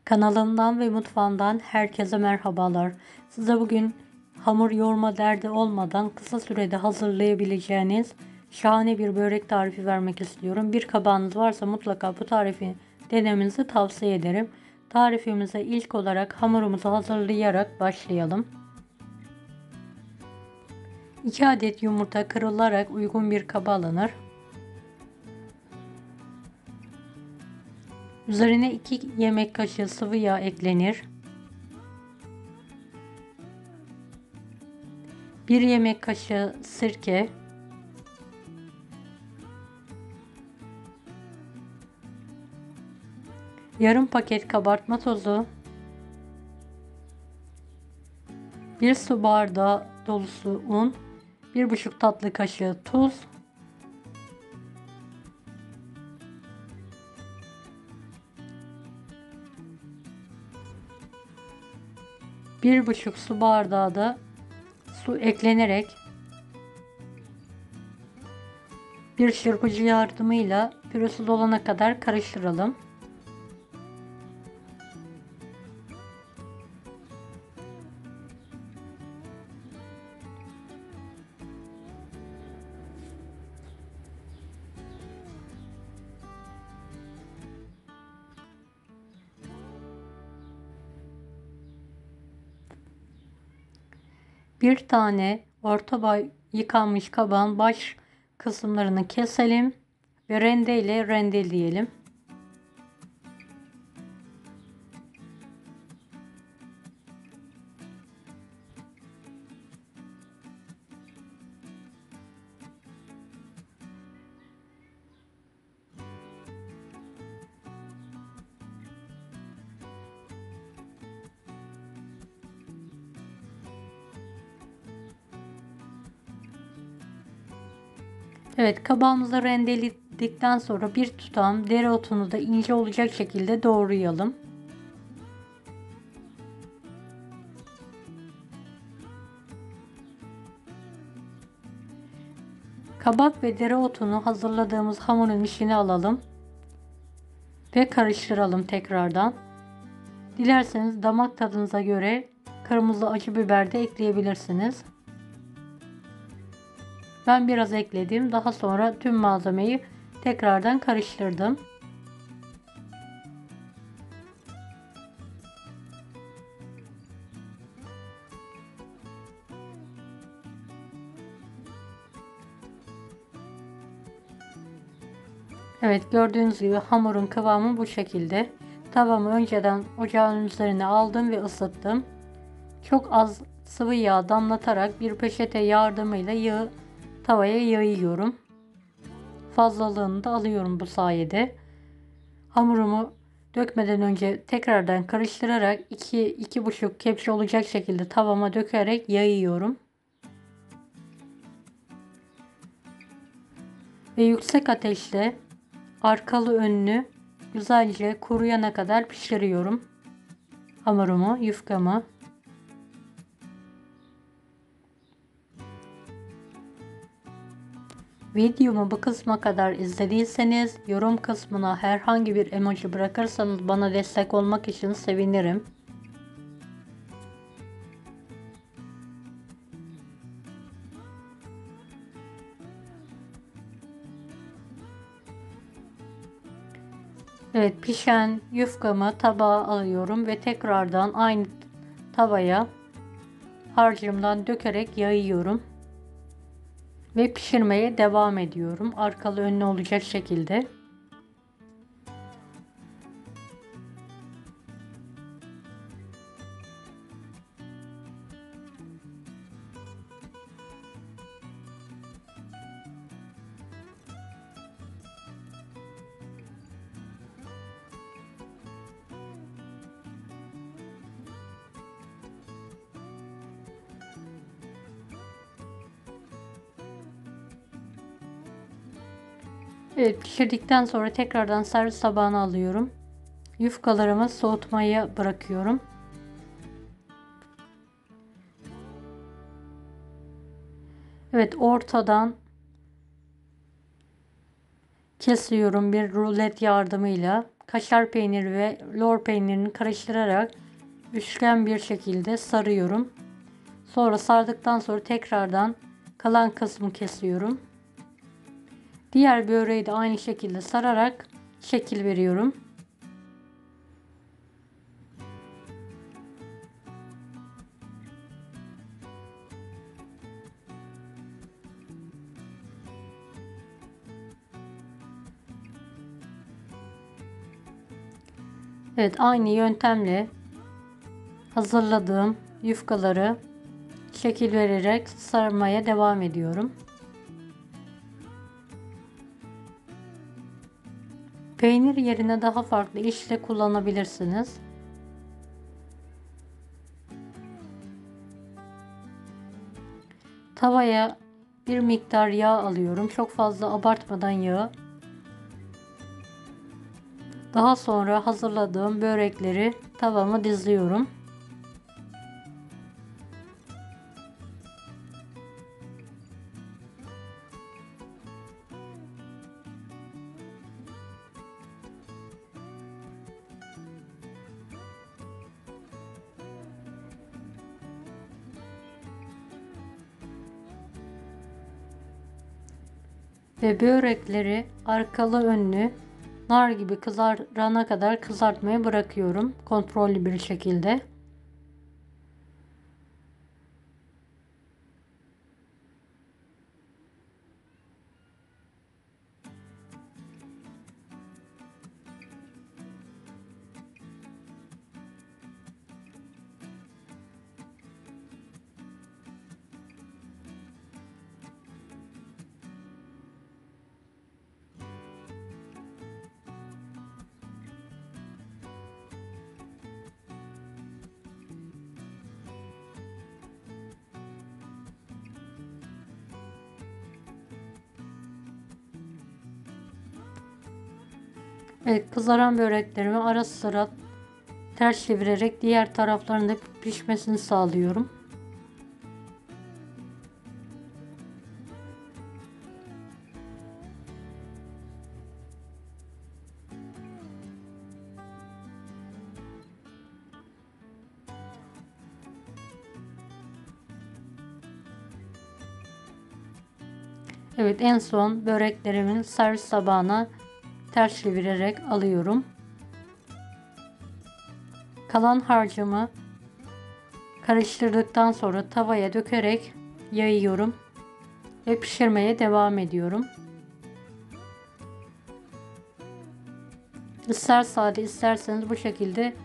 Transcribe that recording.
Kanalımdan ve mutfağımdan herkese merhabalar. Size bugün hamur yoğurma derdi olmadan kısa sürede hazırlayabileceğiniz şahane bir börek tarifi vermek istiyorum. Bir kabağınız varsa mutlaka bu tarifi denemenizi tavsiye ederim. Tarifimize ilk olarak hamurumuzu hazırlayarak başlayalım. 2 adet yumurta kırılarak uygun bir kaba alınır. Üzerine 2 yemek kaşığı sıvı yağ eklenir. 1 yemek kaşığı sirke, 1/2 paket kabartma tozu, 1 su bardağı dolusu un, 1,5 tatlı kaşığı tuz, 1,5 su bardağı da su eklenerek bir çırpıcı yardımıyla pürüzsüz olana kadar karıştıralım. Bir tane orta boy yıkanmış kabağın baş kısımlarını keselim ve rendeyle rendeleyelim. Evet, kabağımızı rendeledikten sonra bir tutam dereotunu da ince olacak şekilde doğrayalım. Kabak ve dereotunu hazırladığımız hamurun içine alalım ve karıştıralım tekrardan. Dilerseniz damak tadınıza göre kırmızı acı biber de ekleyebilirsiniz. Ben biraz ekledim. Daha sonra tüm malzemeyi tekrardan karıştırdım. Evet, gördüğünüz gibi hamurun kıvamı bu şekilde. Tavamı önceden ocağın üzerine aldım ve ısıttım. Çok az sıvı yağ damlatarak bir peçete yardımıyla yağı tavaya yayıyorum. Fazlalığını da alıyorum bu sayede. Hamurumu dökmeden önce tekrardan karıştırarak 2-2,5 kepçe olacak şekilde tavama dökerek yayıyorum. Ve yüksek ateşte arkalı önlü güzelce kuruyana kadar pişiriyorum hamurumu, yufkamı. Videomu bu kısma kadar izlediyseniz yorum kısmına herhangi bir emoji bırakırsanız bana destek olmak için sevinirim. Evet, pişen yufkamı tabağa alıyorum ve tekrardan aynı tavaya harcımdan dökerek yayıyorum. Ve pişirmeye devam ediyorum. Arkalı önlü olacak şekilde. Evet, pişirdikten sonra tekrardan servis tabağına alıyorum. Yufkalarımı soğutmaya bırakıyorum. Evet, ortadan kesiyorum bir rulet yardımıyla. kaşar peyniri ve lor peynirini karıştırarak üçgen bir şekilde sarıyorum. Sonra sardıktan sonra tekrardan kalan kısmı kesiyorum. Diğer böreği de aynı şekilde sararak şekil veriyorum. Evet, aynı yöntemle hazırladığım yufkaları şekil vererek sarmaya devam ediyorum. Peynir yerine daha farklı işle kullanabilirsiniz. Tavaya bir miktar yağ alıyorum. Çok fazla abartmadan yağı. Daha sonra hazırladığım börekleri tavama diziyorum. Ve börekleri arkalı önlü nar gibi kızarana kadar kızartmaya bırakıyorum. Kontrollü bir şekilde. Evet, kızaran böreklerimi ara sıra ters çevirerek diğer taraflarında pişmesini sağlıyorum. Evet, en son böreklerimin servis tabağına ters çevirerek alıyorum. Kalan harcımı karıştırdıktan sonra tavaya dökerek yayıyorum ve pişirmeye devam ediyorum. İster sade isterseniz bu şekilde